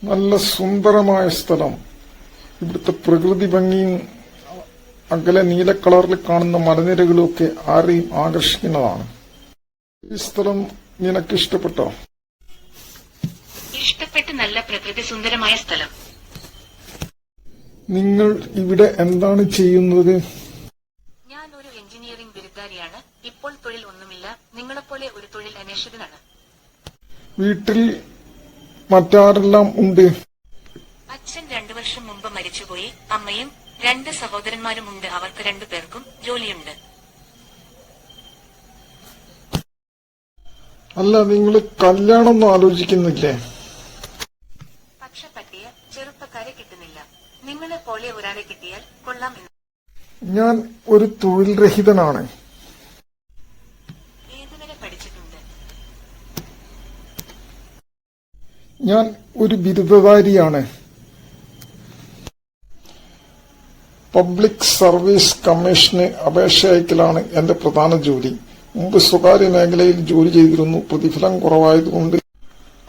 നല്ല സുന്ദരമായ സ്ഥലം. ഇവിടുത്തെ പ്രകൃതി ഭംഗിയും അകലെ നീല കളറിൽ കാണുന്ന മലനിരകളും ഒക്കെ ആരെയും ആകർഷിക്കുന്നതാണ്. ഈ സ്ഥലം നിനക്ക് ഇഷ്ടപ്പെട്ടോ? ഇഷ്ടപ്പെട്ട്. നല്ല പ്രകൃതി സുന്ദരമായ സ്ഥലം. നിങ്ങൾ ഇവിടെ എന്താണ് ചെയ്യുന്നത്? ഞാൻ ഒരു എഞ്ചിനീയറിംഗ് ബിരുദധാരിയാണ്. ഇപ്പോൾ തൊഴിൽ ഒന്നുമില്ല. നിങ്ങളെപ്പോലെ ഒരു തൊഴിൽ അന്വേഷകനാണ്. വീട്ടിൽ മറ്റാരെല്ലാം ഉണ്ട്? അച്ഛൻ 2 വർഷം മുമ്പ് മരിച്ചുപോയി. അമ്മയും 2 സഹോദരന്മാരും ഉണ്ട്. അവർക്ക് 2 പേർക്കും ജോലിയുണ്ട്. അല്ല, നിങ്ങൾ കല്യാണമൊന്നും ആലോചിക്കുന്നില്ലേ? പക്ഷെ പറ്റിയ ചെറുപ്പക്കാരെ കിട്ടുന്നില്ല. നിങ്ങളെ പോലെ ഒരാളെ കിട്ടിയാൽ കൊള്ളാം എന്ന്. ഞാൻ ഒരു തൊഴിൽ രഹിതനാണ്. ഏതുവരെ പഠിച്ചിട്ടുണ്ട്? ഞാൻ ഒരു ബിരുദധാരിയാണ്. പബ്ലിക് സർവീസ് കമ്മീഷന് അപേക്ഷ അയക്കലാണ് എന്റെ പ്രധാന ജോലി. മുമ്പ് സ്വകാര്യ മേഖലയിൽ ജോലി ചെയ്തിരുന്നു. പ്രതിഫലം കുറവായതുകൊണ്ട്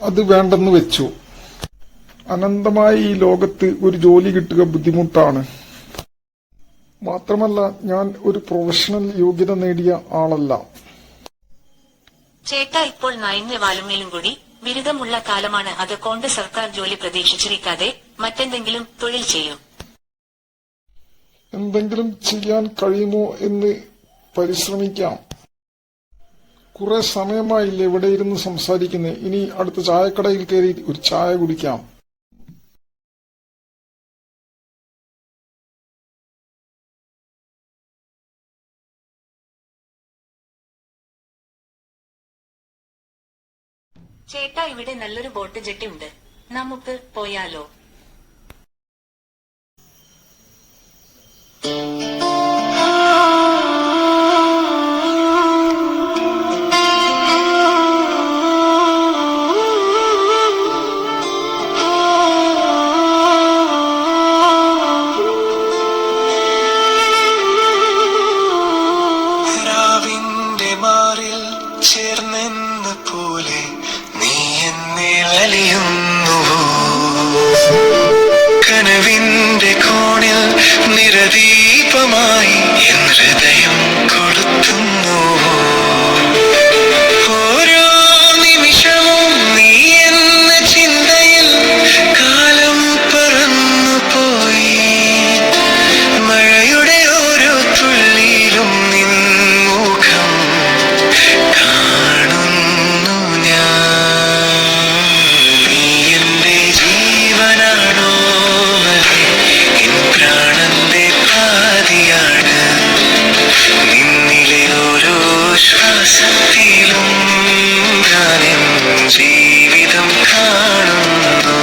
അത് വേണ്ടെന്ന് വെച്ചു. അനന്തമായ ഈ ലോകത്ത് ഒരു ജോലി കിട്ടുക ബുദ്ധിമുട്ടാണ്. മാത്രമല്ല, ഞാൻ ഒരു പ്രൊഫഷണൽ യോഗ്യത നേടിയ ആളല്ല. ചേട്ടാ, ഇപ്പോൾ നായിന്റെ വാലുമേലും കൂടി ബിരുദമുള്ള കാലമാണ്. അതുകൊണ്ട് സർക്കാർ ജോലി പ്രതീക്ഷിച്ചിരിക്കാതെ മറ്റെന്തെങ്കിലും തൊഴിൽ ചെയ്യും. എന്തെങ്കിലും ചെയ്യാൻ കഴിയുമോ എന്ന് പരിശ്രമിക്കാം. കുറെ സമയമായില്ലേ ഇവിടെ ഇരുന്ന് സംസാരിക്കുന്നത്. ഇനി അടുത്ത ചായക്കടയിൽ കയറി ഒരു ചായ കുടിക്കാം. ചേട്ടാ, ഇവിടെ നല്ലൊരു ബോട്ട് ജെട്ടി ഉണ്ട്. നമുക്ക് പോയാലോ? ചേർന്നെന്ന പോലെ നീ എന്നെ വലിയുന്നുവോ? കനവിന്റെ കോണിൽ നിറദീപമായി എൻ ഹൃദയം കൊളുത്തുന്നുവോ? ഓരോ നിമിഷവും നീ എന്ന ചിന്തയിൽ കാലം പറന്നു പോയി. മഴയുടെ ഓരോ തുള്ളിയിലും നിൻ മുഖം കാണുന്നു ഞാൻ. നീ എന്റെ ജീവനാണോ? എൻ പ്രാണന്റെ പാതിയാണ്. നിന്നിലെ ഓരോ ശ്വാസത്തിലും ഞാൻ എൻ ജീവിതം കാണുന്നു.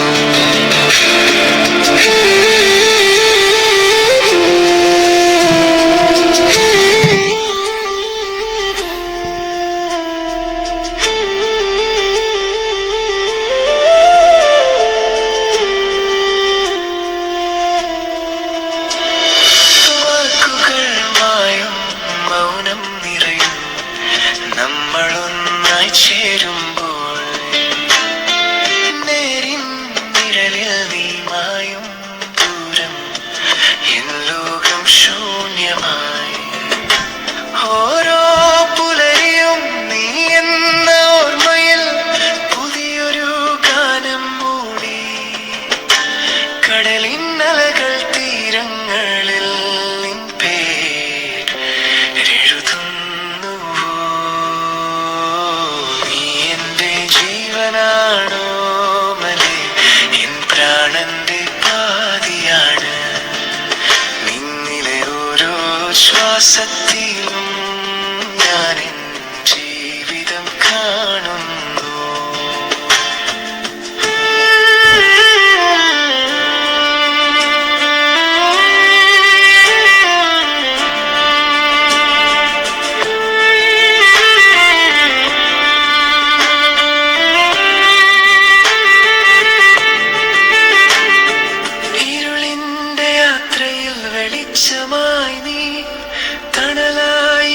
മൗനം നിറയും നമ്മളൊന്നായി ചേരുമ്പോൾ. നേരിൻ നിഴലിൽ നീ മായും ദൂരം എൻ ലോകം ശൂന്യമായി. ഓരോ പുലരിയും നീ എന്ന ഓർമ്മയിൽ പുതിയൊരു ഗാനം മൂടി. കടലിൻ അലകൾ തീരങ്ങളിൽ നിൻ പേരെഴുതുന്നുവോ? നീ എന്റെ ജീവനാണോ? മലേ എൻ പ്രാണന്റെ പാതിയാണ്. നിന്നിലെ ഓരോ ശ്വാസത്തിലും ഞാൻ എൻ ജീവിതം കാണുന്നു. ഇരുളിന്റെ യാത്രയിൽ വെളിച്ചമായി നീ, തണലായി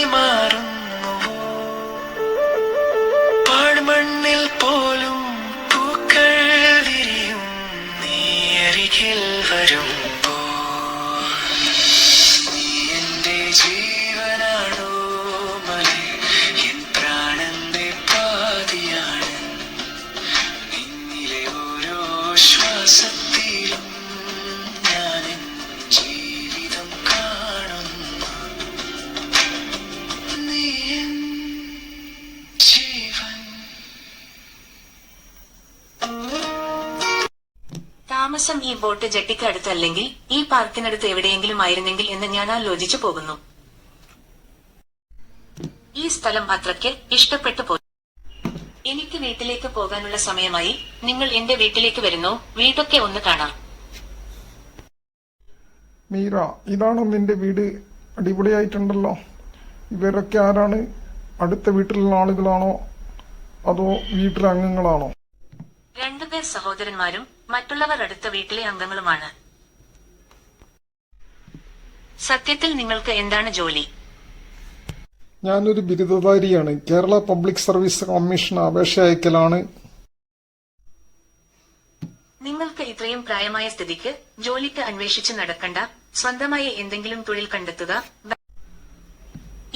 താമസം ഈ ബോട്ട് ജെട്ടിക്ക് അടുത്ത് അല്ലെങ്കിൽ ഈ പാർക്കിനടുത്ത് എവിടെയെങ്കിലും ആയിരുന്നെങ്കിൽ എന്ന് ഞാൻ ആലോചിച്ചു പോകുന്നു. ഈ സ്ഥലം അത്രയ്ക്ക് ഇഷ്ടപ്പെട്ടു പോയി. എനിക്ക് വീട്ടിലേക്ക് പോകാനുള്ള സമയമായി. നിങ്ങൾ എന്റെ വീട്ടിലേക്ക് വരുന്നോ? വീടൊക്കെ ഒന്ന് കാണാം. മീര, ഇതാണോ നിന്റെ വീട്? അടിപൊളിയായിട്ടുണ്ടല്ലോ. ഇവരൊക്കെ ആരാണ്? അടുത്ത വീട്ടിലുള്ള ആളുകളാണോ അതോ വീട്ടിലെ അംഗങ്ങളാണോ? രണ്ടുപേർ സഹോദരന്മാരും മറ്റുള്ളവർ അടുത്ത വീട്ടിലെ അംഗങ്ങളുമാണ്. സത്യത്തിൽ നിങ്ങൾക്ക് എന്താണ് ജോലി? ഞാനൊരു ബിരുദധാരിയാണ്. കേരള പബ്ലിക് സർവീസ് കമ്മീഷൻ അപേക്ഷ അയക്കലാണ്. നിങ്ങൾക്ക് ഇത്രയും പ്രായമായ സ്ഥിതിക്ക് ജോലിക്ക് അന്വേഷിച്ച് നടക്കണ്ട. സ്വന്തമായി എന്തെങ്കിലും തൊഴിൽ കണ്ടെത്തുക.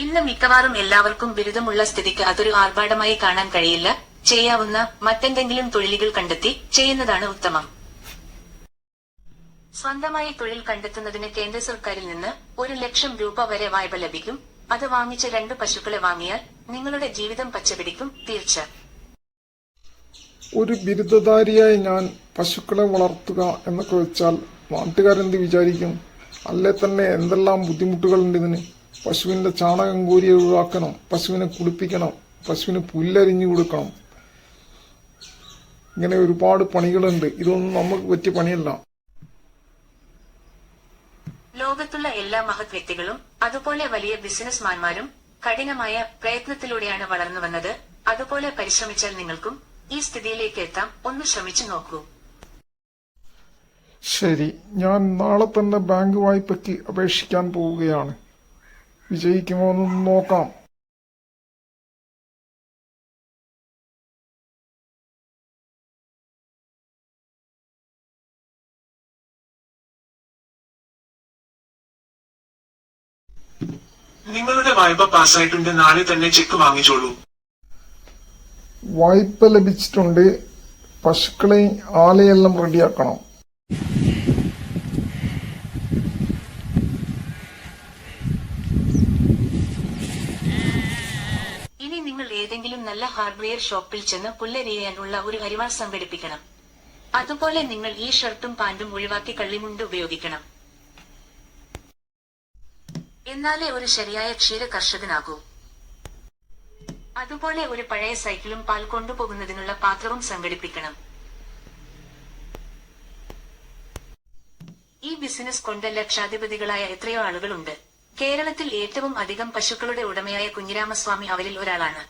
ഇന്ന് മിക്കവാറും എല്ലാവർക്കും ബിരുദമുള്ള സ്ഥിതിക്ക് അതൊരു ആർഭാടമായി കാണാൻ കഴിയില്ല. ചെയ്യാവുന്ന മറ്റെന്തെങ്കിലും തൊഴിലുകൾ കണ്ടെത്തി ചെയ്യുന്നതാണ് ഉത്തമം. സ്വന്തമായി തൊഴിൽ കണ്ടെത്തുന്നതിന് കേന്ദ്ര സർക്കാരിൽ നിന്ന് 1,00,000 രൂപ വരെ വായ്പ ലഭിക്കും. അത് വാങ്ങിച്ച് 2 പശുക്കളെ വാങ്ങിയാൽ നിങ്ങളുടെ ജീവിതം പച്ചപിടിക്കും. തീർച്ച. ഒരു ബിരുദധാരിയായി ഞാൻ പശുക്കളെ വളർത്തുക എന്നൊക്കെ വെച്ചാൽ നാട്ടുകാരെന്ത് വിചാരിക്കും? അല്ലേ തന്നെ എന്തെല്ലാം ബുദ്ധിമുട്ടുകളുണ്ട് ഇതിന്. പശുവിന്റെ ചാണകം കോരി ഒഴിവാക്കണം, പശുവിനെ കുളിപ്പിക്കണം, പശുവിന് പുല്ലരിഞ്ഞു കൊടുക്കണം. ഇങ്ങനെ ഒരുപാട് പണികളുണ്ട്. ഇതൊന്നും നമുക്ക് പറ്റിയ പണിയല്ല. ലോകത്തുള്ള എല്ലാ മഹത് വ്യക്തികളും അതുപോലെ വലിയ ബിസിനസ്മാൻമാരും കഠിനമായ പ്രയത്നത്തിലൂടെയാണ് വളർന്നു വന്നത്. അതുപോലെ പരിശ്രമിച്ചാൽ നിങ്ങൾക്കും ഈ സ്ഥിതിയിലേക്ക് എത്താം. ഒന്ന് ശ്രമിച്ചു നോക്കൂ. ശരി, ഞാൻ നാളെ തന്നെ ബാങ്ക് വായ്പയ്ക്ക് അപേക്ഷിക്കാൻ പോവുകയാണ്. വിജയിക്കുമോ എന്ന് നോക്കാം. നിങ്ങളുടെ വായ്പ പാസ്സായിട്ടുണ്ട്. നാളെ തന്നെ ചെക്ക് വാങ്ങിച്ചോളൂ. വായ്പ ലഭിച്ചിട്ടുണ്ട്. പശുക്കളെ ആലയെല്ലാം റെഡിയാക്കണം. ഇനി നിങ്ങൾ ഏതെങ്കിലും നല്ല ഹാർഡ്വെയർ ഷോപ്പിൽ ചെന്ന് പുല്ലരിയാനുള്ള ഒരു അരിവാൾ സംഘടിപ്പിക്കണം. അതുപോലെ നിങ്ങൾ ഈ ഷർട്ടും പാന്റും ഒഴിവാക്കി കള്ളിമുണ്ട് ഉപയോഗിക്കണം. എന്നാലേ ഒരു ശരിയായ ക്ഷീര കർഷകനാകൂ. അതുപോലെ ഒരു പഴയ സൈക്കിളും പാൽ കൊണ്ടുപോകുന്നതിനുള്ള പാത്രവും സംഘടിപ്പിക്കണം. ഈ ബിസിനസ് കൊണ്ട് ലക്ഷാധിപതികളായ എത്രയോ ആളുകളുണ്ട്. കേരളത്തിൽ ഏറ്റവും അധികം പശുക്കളുടെ ഉടമയായ കുഞ്ഞിരാമസ്വാമി അവരിൽ ഒരാളാണ്.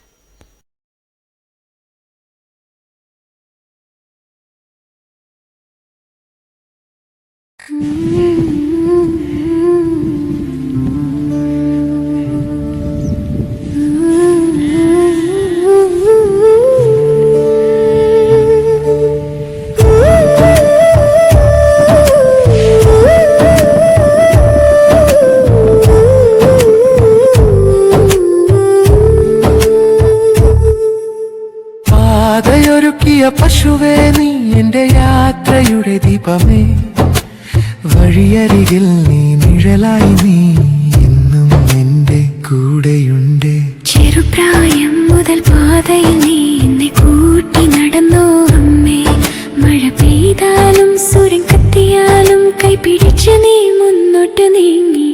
പാതയൊരുക്കിയ പശുവേ, നീ എന്റെ യാത്രയുടെ ദീപമേ. വഴിയരികിൽ നീ നിഴലായി, നീ എന്നും എന്റെ കൂടെയുണ്ട്. ചെറുപ്രായം മുതൽ പാതയിൽ നീ എന്നെ കൂട്ടി നടന്നോ അമ്മേ. മഴ പെയ്താലും സൂര്യൻ കത്തിയാലും കൈപിടിച്ച് നീ മുന്നോട്ട് നീങ്ങി.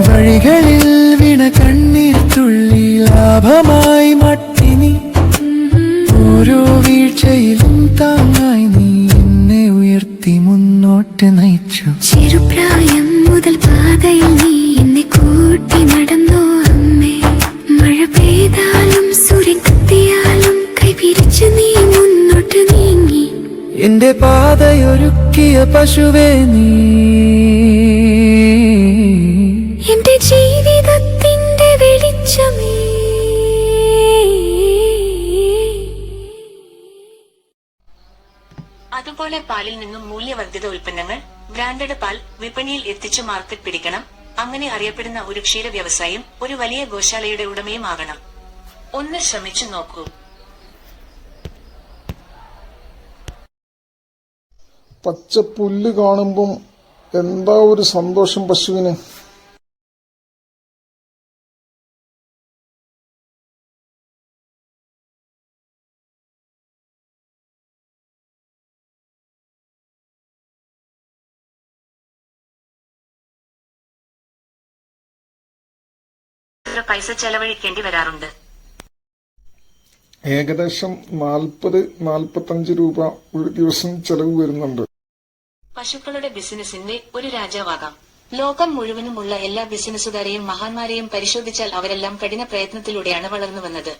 വഴികളിൽ വീണ കണ്ണീർ തുള്ളി ലാഭമായി മട്ടിനി. ഓരോ വീഴ്ചയിലും താങ്ങായി നീ എന്നെ ഉയർത്തി മുന്നോട്ട് നയിച്ചു. ചെറുപ്രായം മുതൽ പാതയിൽ നീ എന്നെ കൂട്ടി നടന്നോ അമ്മേ. മഴ പെയ്താലും സൂര്യൻ കത്തിയാലും കൈപിടിച്ച് നീ മുന്നോട്ട് നീങ്ങി. എന്റെ പാതയൊരുക്കിയ പശുവേ, നീ എന്റെ ജീവിതത്തിന്റെ വെളിച്ചമേ. അത് അതുപോലെ പാലിൽ നിന്നും മൂല്യവർദ്ധിത ഉൽപ്പന്നങ്ങൾ, ബ്രാൻഡഡ് പാൽ വിപണിയിൽ എത്തിച്ചു മാർക്കറ്റ് പിടിക്കണം. അങ്ങനെ അറിയപ്പെടുന്ന ഒരു ക്ഷീര വ്യവസായം ഒരു വലിയ ഗോശാലയുടെ ഉടമയും ആകണം. ഒന്ന് ശ്രമിച്ചു നോക്കൂ. പച്ച പുല്ല് കാണുമ്പം എന്താ ഒരു സന്തോഷം പശുവിന്. എത്ര പൈസ ചെലവഴിക്കേണ്ടി വരാറുണ്ട്? ഏകദേശം 40-45 രൂപ ഒരു ദിവസം ചെലവ് വരുന്നുണ്ട്. പശുക്കളുടെ ബിസിനസിന്റെ ഒരു രാജാവാകാം. ലോകം മുഴുവനുമുള്ള എല്ലാ ബിസിനസ്സുകാരെയും മഹാന്മാരെയും പരിശോധിച്ചാൽ അവരെല്ലാം കഠിന പ്രയത്നത്തിലൂടെയാണ് വളർന്നു വന്നത്.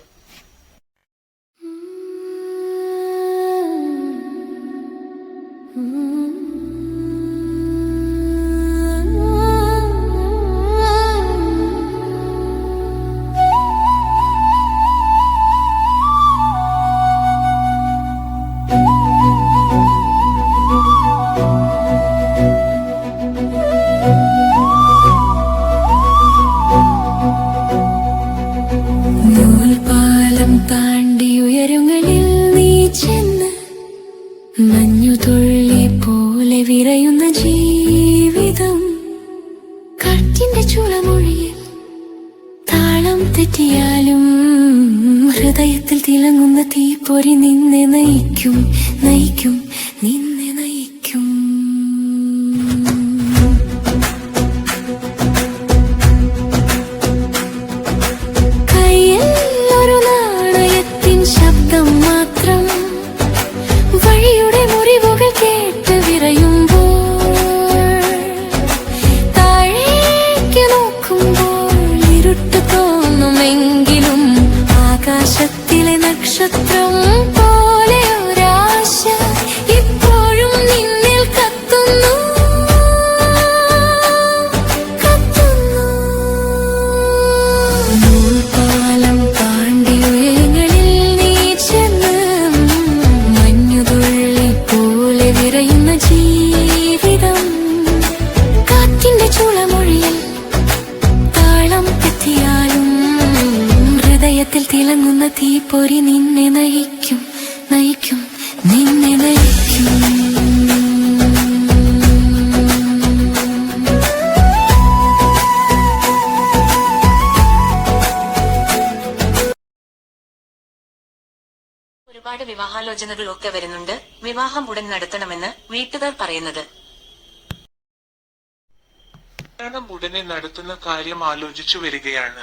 നൂൽപാലം താണ്ടി ഉയരങ്ങളിൽ നീ ചെന്ന് മഞ്ഞുതുള്ളി പോലെ വിറയുന്ന ജീവിതം, കാറ്റിന്റെ ചുളമൊഴിയിൽ താളം തെറ്റിയാലും ഹൃദയത്തിൽ തിളങ്ങുന്ന തീപ്പൊരി നിന്നെ നയിക്കും, നയിക്കും, നിന്നെ നയിക്കും. ശബ്ദം മാത്രം വഴിയുടെ മുറിവുകൾ കേട്ട് വിറയുമ്പോൾ, താഴേക്ക് നോക്കുമ്പോൾ ഇരുട്ട് തോന്നുമെങ്കിലും ആകാശത്തിലെ നക്ഷത്രം പോലെ ഒരാശ ഇപ്പോഴും നിന്നിൽ കത്തുന്നു, കത്തുന്നു. നൂൽപാലം താണ്ടി ഉയരങ്ങളിൽ നീ ചെന്ന് മഞ്ഞുതുള്ളി പോലെ വിറയുന്ന ജീവിതം, കാറ്റിന്റെ ചുളമൊഴിയിൽ താളം തെറ്റിയാലും ഹൃദയത്തിൽ തിളങ്ങുന്ന തീപ്പൊരി നിന്നെ നയിക്കും, നയിക്കും, നിന്നെ നയിക്കും. ഒരുപാട് വിവാഹാലോചനകൾ ഒക്കെ വരുന്നുണ്ട്. വിവാഹം ഉടൻ നടത്തണമെന്ന് വീട്ടുകാർ പറയുന്നത്. കല്യാണം ഉടനെ നടത്തുന്ന കാര്യം ആലോചിച്ചു വരികയാണ്.